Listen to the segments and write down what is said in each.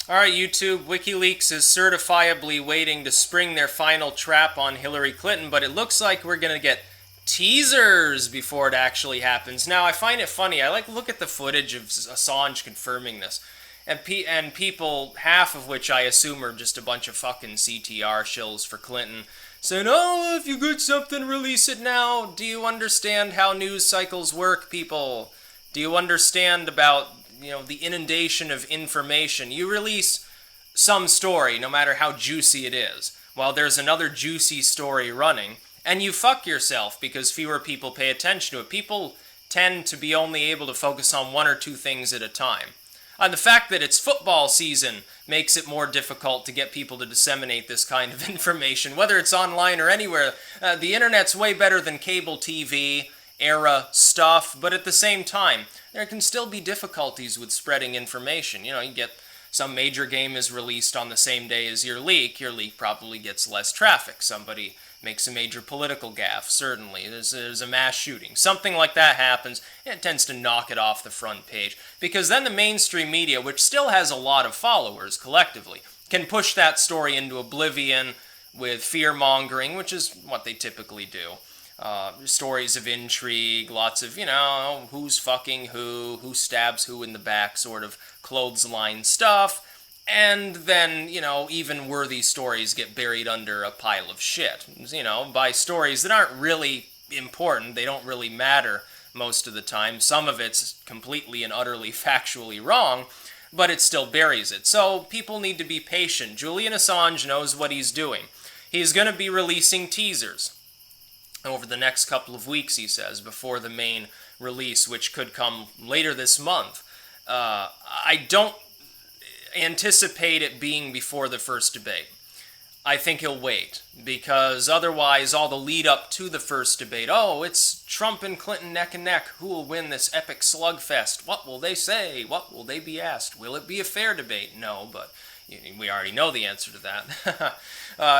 Alright, YouTube, Wikileaks is certifiably waiting to spring their final trap on Hillary Clinton, but it looks like we're gonna get teasers before it actually happens. Now, I find it funny. I look at the footage of Assange confirming this, and people, half of which I assume are just a bunch of fucking CTR shills for Clinton, saying, "Oh, if you get something, release it now. Do you understand how news cycles work, people? Do you understand about the inundation of information? You release some story, no matter how juicy it is, while there's another juicy story running, and you fuck yourself because fewer people pay attention to it. People tend to be only able to focus on one or two things at a time. And the fact that it's football season makes it more difficult to get people to disseminate this kind of information, whether it's online or anywhere. The internet's way better than cable TV era stuff, but at the same time, there can still be difficulties with spreading information. You get some major game is released on the same day as your leak probably gets less traffic. Somebody makes a major political gaffe, certainly. There's a mass shooting. Something like that happens, and it tends to knock it off the front page. Because then the mainstream media, which still has a lot of followers collectively, can push that story into oblivion with fear-mongering, which is what they typically do. Stories of intrigue, lots of, who's fucking who stabs who in the back sort of clothesline stuff. And then, even worthy stories get buried under a pile of shit, by stories that aren't really important. They don't really matter most of the time. Some of it's completely and utterly factually wrong, but it still buries it. So people need to be patient. Julian Assange knows what he's doing. He's going to be releasing teasers over the next couple of weeks, he says, before the main release, which could come later this month. I don't anticipate it being before the first debate. I think he'll wait, because otherwise all the lead up to the first debate, it's Trump and Clinton neck and neck, who will win this epic slugfest? What will they say? What will they be asked? Will it be a fair debate? No, but we already know the answer to that.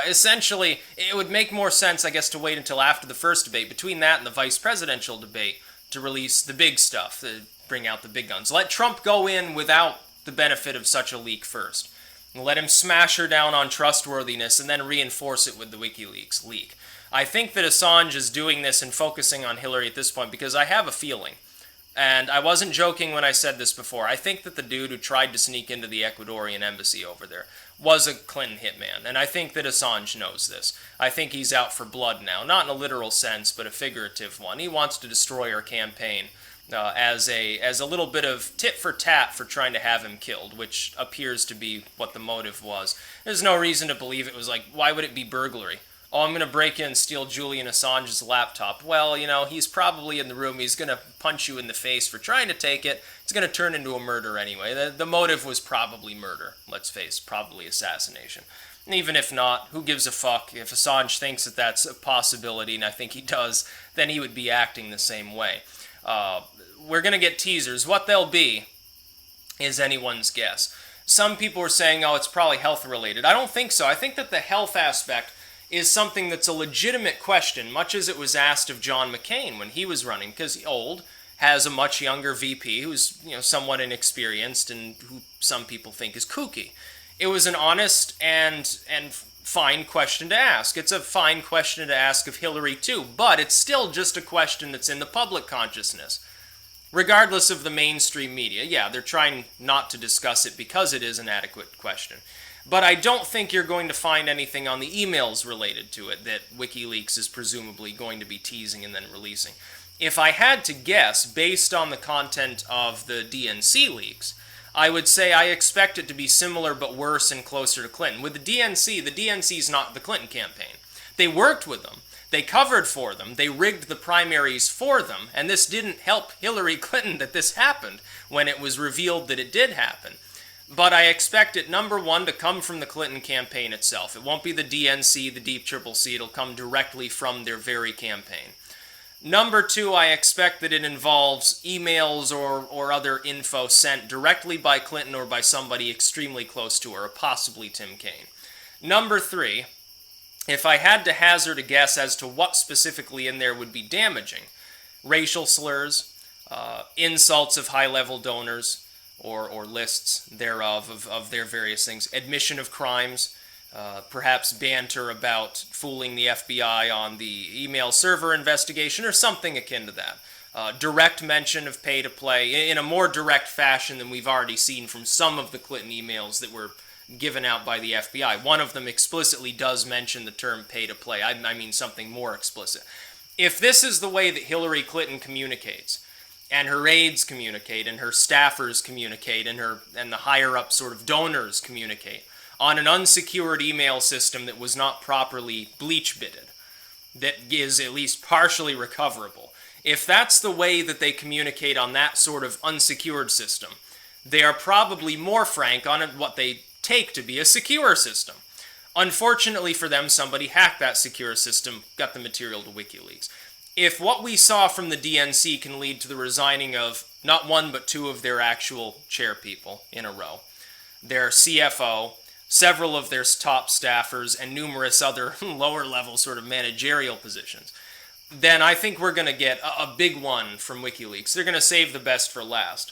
Essentially, it would make more sense, I guess, to wait until after the first debate, between that and the vice presidential debate, to release the big stuff, to bring out the big guns. Let Trump go in without the benefit of such a leak first. Let him smash her down on trustworthiness and then reinforce it with the Wikileaks leak. I think that Assange is doing this and focusing on Hillary at this point because I have a feeling, and I wasn't joking when I said this before, I think that the dude who tried to sneak into the Ecuadorian embassy over there was a Clinton hitman, and I think that Assange knows this. I think he's out for blood now, not in a literal sense, but a figurative one. He wants to destroy our campaign as a little bit of tit for tat for trying to have him killed, which appears to be what the motive was. There's no reason to believe it was why would it be burglary? Oh, I'm going to break in and steal Julian Assange's laptop. Well, he's probably in the room. He's going to punch you in the face for trying to take it. It's going to turn into a murder anyway. The motive was probably murder, let's face, probably assassination. And even if not, who gives a fuck? If Assange thinks that that's a possibility, and I think he does, then he would be acting the same way. We're going to get teasers. What they'll be is anyone's guess. Some people are saying, it's probably health related. I don't think so. I think that the health aspect is something that's a legitimate question, much as it was asked of John McCain when he was running, because he's old, has a much younger VP who's somewhat inexperienced and who some people think is kooky. It was an honest and fine question to ask. It's a fine question to ask of Hillary too, but it's still just a question that's in the public consciousness. Regardless of the mainstream media, yeah, they're trying not to discuss it because it is an adequate question. But I don't think you're going to find anything on the emails related to it that WikiLeaks is presumably going to be teasing and then releasing. If I had to guess, based on the content of the DNC leaks, I would say I expect it to be similar but worse and closer to Clinton. With the DNC's not the Clinton campaign. They worked with them. They covered for them. They rigged the primaries for them. And this didn't help Hillary Clinton that this happened when it was revealed that it did happen. But I expect it, number one, to come from the Clinton campaign itself. It won't be the DNC, the Deep Triple C. It'll come directly from their very campaign. Number two, I expect that it involves emails or other info sent directly by Clinton or by somebody extremely close to her, or possibly Tim Kaine. Number three, if I had to hazard a guess as to what specifically in there would be damaging, racial slurs, insults of high-level donors, or lists thereof of their various things. Admission of crimes, perhaps banter about fooling the FBI on the email server investigation or something akin to that. Direct mention of pay-to-play in a more direct fashion than we've already seen from some of the Clinton emails that were given out by the FBI. One of them explicitly does mention the term pay-to-play. I mean something more explicit. If this is the way that Hillary Clinton communicates, and her aides communicate, and her staffers communicate, and the higher-up sort of donors communicate, on an unsecured email system that was not properly bleach-bitted, that is at least partially recoverable, if that's the way that they communicate on that sort of unsecured system, they are probably more frank on what they take to be a secure system. Unfortunately for them, somebody hacked that secure system, got the material to Wikileaks. If what we saw from the DNC can lead to the resigning of not one but two of their actual chairpeople in a row, their CFO, several of their top staffers, and numerous other lower-level sort of managerial positions, then I think we're going to get a big one from Wikileaks. They're going to save the best for last.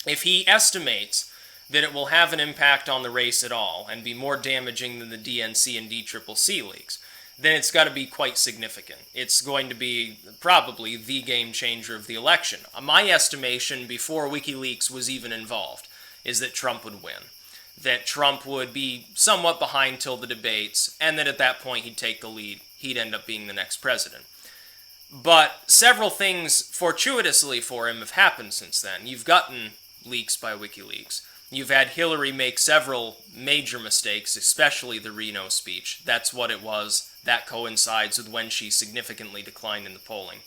If he estimates that it will have an impact on the race at all and be more damaging than the DNC and DCCC leaks, then it's got to be quite significant. It's going to be probably the game changer of the election. My estimation before Wikileaks was even involved is that Trump would win. That Trump would be somewhat behind till the debates, and that at that point he'd take the lead. He'd end up being the next president. But several things, fortuitously for him, have happened since then. You've gotten leaks by WikiLeaks. You've had Hillary make several major mistakes, especially the Reno speech. That's what it was. That coincides with when she significantly declined in the polling.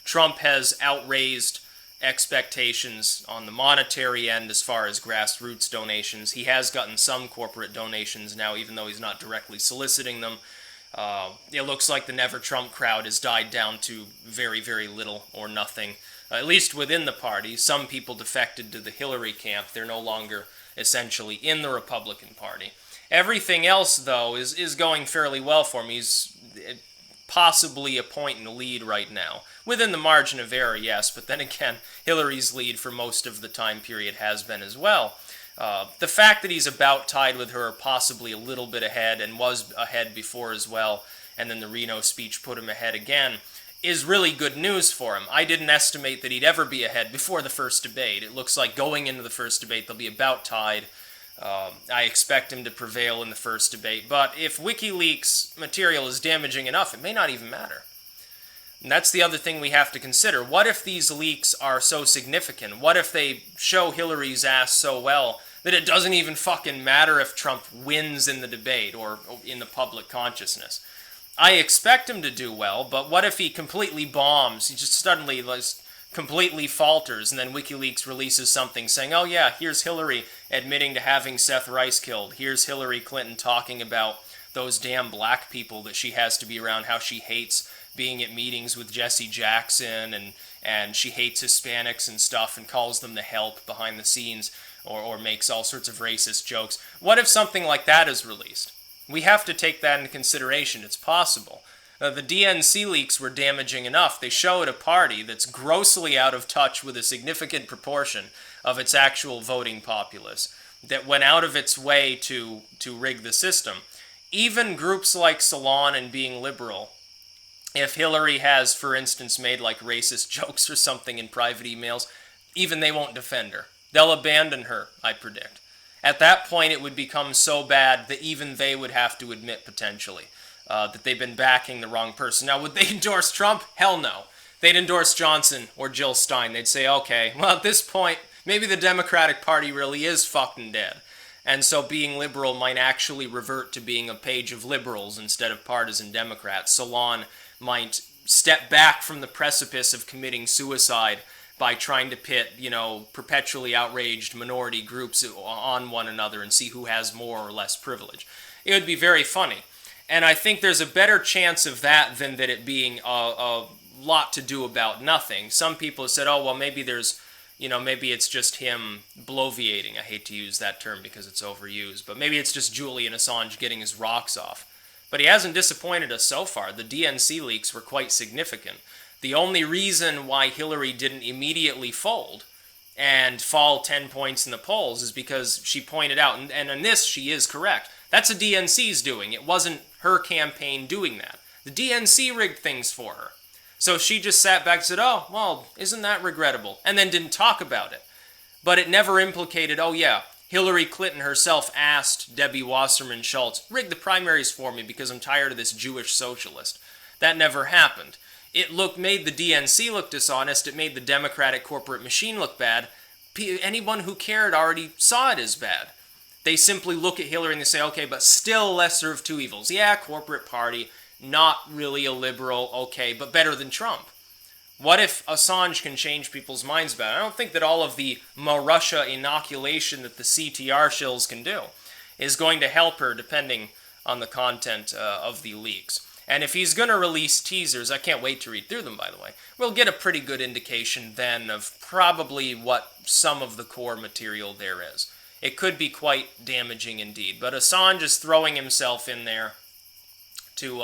Trump has outraised expectations on the monetary end as far as grassroots donations. He has gotten some corporate donations now, even though he's not directly soliciting them. It looks like the Never Trump crowd has died down to very, very little or nothing, at least within the party. Some people defected to the Hillary camp. They're no longer essentially in the Republican Party. Everything else, though, is going fairly well for him. He's possibly a point in the lead right now. Within the margin of error, yes, but then again, Hillary's lead for most of the time period has been as well. The fact that he's about tied with her, possibly a little bit ahead, and was ahead before as well, and then the Reno speech put him ahead again, is really good news for him. I didn't estimate that he'd ever be ahead before the first debate. It looks like going into the first debate, they'll be about tied. I expect him to prevail in the first debate, but if WikiLeaks material is damaging enough, it may not even matter. And that's the other thing we have to consider. What if these leaks are so significant? What if they show Hillary's ass so well that it doesn't even fucking matter if Trump wins in the debate or in the public consciousness? I expect him to do well, but what if he completely bombs? He just suddenly completely falters, and then WikiLeaks releases something saying, oh yeah, here's Hillary admitting to having Seth Rice killed. Here's Hillary Clinton talking about those damn black people that she has to be around, how she hates being at meetings with Jesse Jackson, and she hates Hispanics and stuff and calls them the help behind the scenes, or makes all sorts of racist jokes. What if something like that is released? We have to take that into consideration. It's possible. The DNC leaks were damaging enough. They showed a party that's grossly out of touch with a significant proportion of its actual voting populace, that went out of its way to rig the system. Even groups like Salon and Being Liberal, if Hillary has, for instance, made like racist jokes or something in private emails, even they won't defend her. They'll abandon her, I predict. At that point, it would become so bad that even they would have to admit, potentially, that they've been backing the wrong person. Now, would they endorse Trump? Hell no. They'd endorse Johnson or Jill Stein. They'd say, okay, well, at this point, maybe the Democratic Party really is fucking dead. And so Being Liberal might actually revert to being a page of liberals instead of partisan Democrats. Salon might step back from the precipice of committing suicide by trying to pit, perpetually outraged minority groups on one another and see who has more or less privilege. It would be very funny. And I think there's a better chance of that than that it being a lot to do about nothing. Some people have said, oh, well, maybe maybe it's just him bloviating. I hate to use that term because it's overused, but maybe it's just Julian Assange getting his rocks off. But he hasn't disappointed us so far. The DNC leaks were quite significant. The only reason why Hillary didn't immediately fold and fall 10 points in the polls is because she pointed out, and in this she is correct, that's a DNC's doing. It wasn't her campaign doing that. The DNC rigged things for her. So she just sat back and said, oh, well, isn't that regrettable? And then didn't talk about it. But it never implicated, oh yeah, Hillary Clinton herself asked Debbie Wasserman Schultz, rig the primaries for me because I'm tired of this Jewish socialist. That never happened. It made the DNC look dishonest. It made the Democratic corporate machine look bad. Anyone who cared already saw it as bad. They simply look at Hillary and they say, okay, but still lesser of two evils. Yeah, corporate party, not really a liberal, okay, but better than Trump. What if Assange can change people's minds about it? I don't think that all of the Russia inoculation that the CTR shills can do is going to help her, depending on the content of the leaks. And if he's going to release teasers, I can't wait to read through them, by the way, we'll get a pretty good indication then of probably what some of the core material there is. It could be quite damaging indeed. But Assange is throwing himself in there to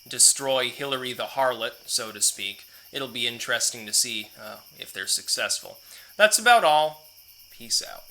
destroy Hillary the harlot, so to speak. It'll be interesting to see if they're successful. That's about all. Peace out.